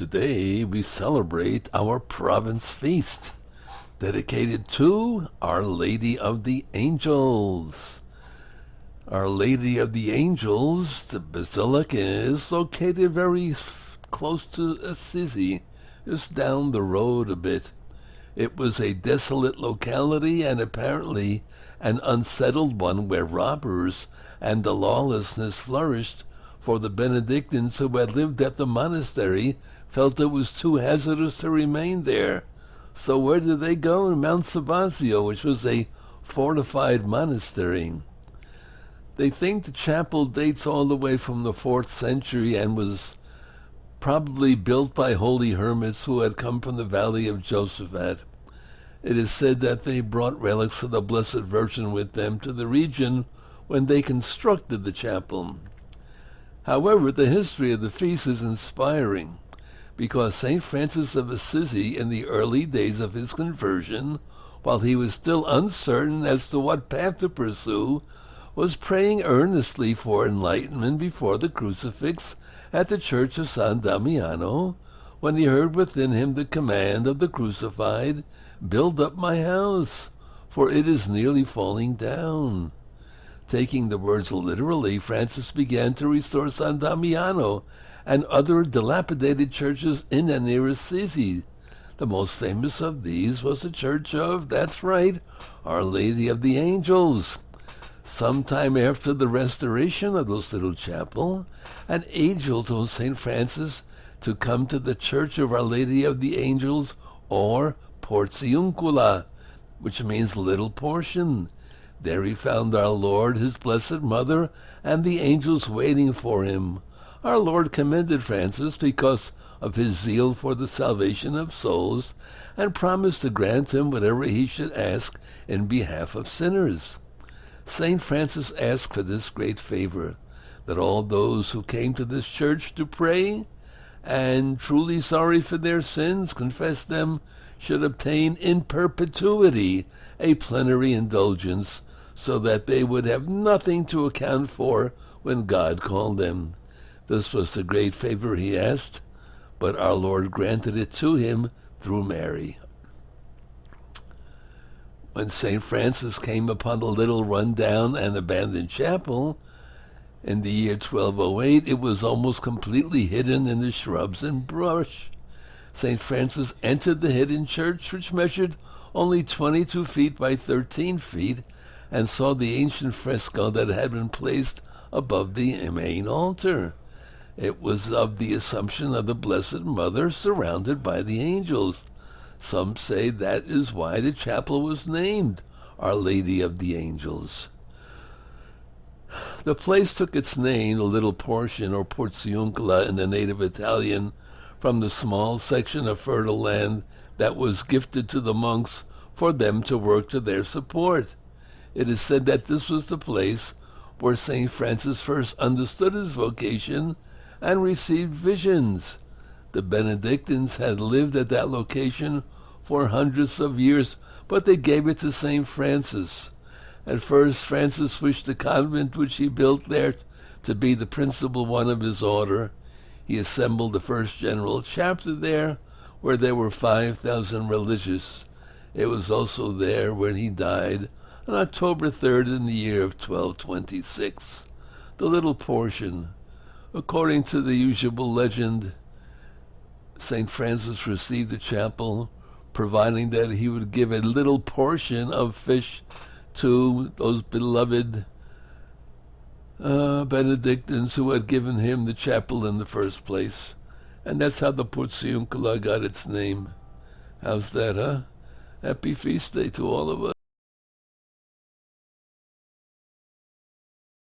Today we celebrate our province feast, dedicated to Our Lady of the Angels. Our Lady of the Angels, the basilica is located very close to Assisi, just down the road a bit. It was a desolate locality and apparently an unsettled one where robbers and the lawlessness flourished, for the Benedictines who had lived at the monastery felt it was too hazardous to remain there. So where did they go? In Mount Sabazio, which was a fortified monastery. They think the chapel dates all the way from the 4th century and was probably built by holy hermits who had come from the valley of Josaphat. It is said that they brought relics of the Blessed Virgin with them to the region when they constructed the chapel. However, the history of the feast is inspiring, because St. Francis of Assisi, in the early days of his conversion, while he was still uncertain as to what path to pursue, was praying earnestly for enlightenment before the crucifix at the church of San Damiano, when he heard within him the command of the crucified, "Build up my house, for it is nearly falling down." Taking the words literally, Francis began to restore San Damiano and other dilapidated churches in and near Assisi. The most famous of these was the church of, that's right, Our Lady of the Angels. Sometime after the restoration of this little chapel, an angel told St. Francis to come to the church of Our Lady of the Angels, or Portiuncula, which means little portion. There he found our Lord, his Blessed Mother, and the angels waiting for him. Our Lord commended Francis because of his zeal for the salvation of souls, and promised to grant him whatever he should ask in behalf of sinners. St. Francis asked for this great favor, that all those who came to this church to pray, and truly sorry for their sins, confess them, should obtain in perpetuity a plenary indulgence, so that they would have nothing to account for when God called them. This was the great favor he asked, but our Lord granted it to him through Mary. When St. Francis came upon the little run-down and abandoned chapel in the year 1208, it was almost completely hidden in the shrubs and brush. St. Francis entered the hidden church, which measured only 22 feet by 13 feet, and saw the ancient fresco that had been placed above the main altar. It was of the Assumption of the Blessed Mother surrounded by the angels. Some say that is why the chapel was named Our Lady of the Angels. The place took its name, a little portion, or Portiuncula in the native Italian, from the small section of fertile land that was gifted to the monks for them to work to their support. It is said that this was the place where St. Francis first understood his vocation and received visions. The Benedictines had lived at that location for hundreds of years, but they gave it to St. Francis. At first, Francis wished the convent which he built there to be the principal one of his order. He assembled the first general chapter there, where there were 5,000 religious. It was also there when he died, on October 3rd in the year of 1226. The little portion. According to the usual legend, St. Francis received the chapel, providing that he would give a little portion of fish to those beloved Benedictines who had given him the chapel in the first place. And that's how the Portiuncula got its name. How's that, huh? Happy feast day to all of us.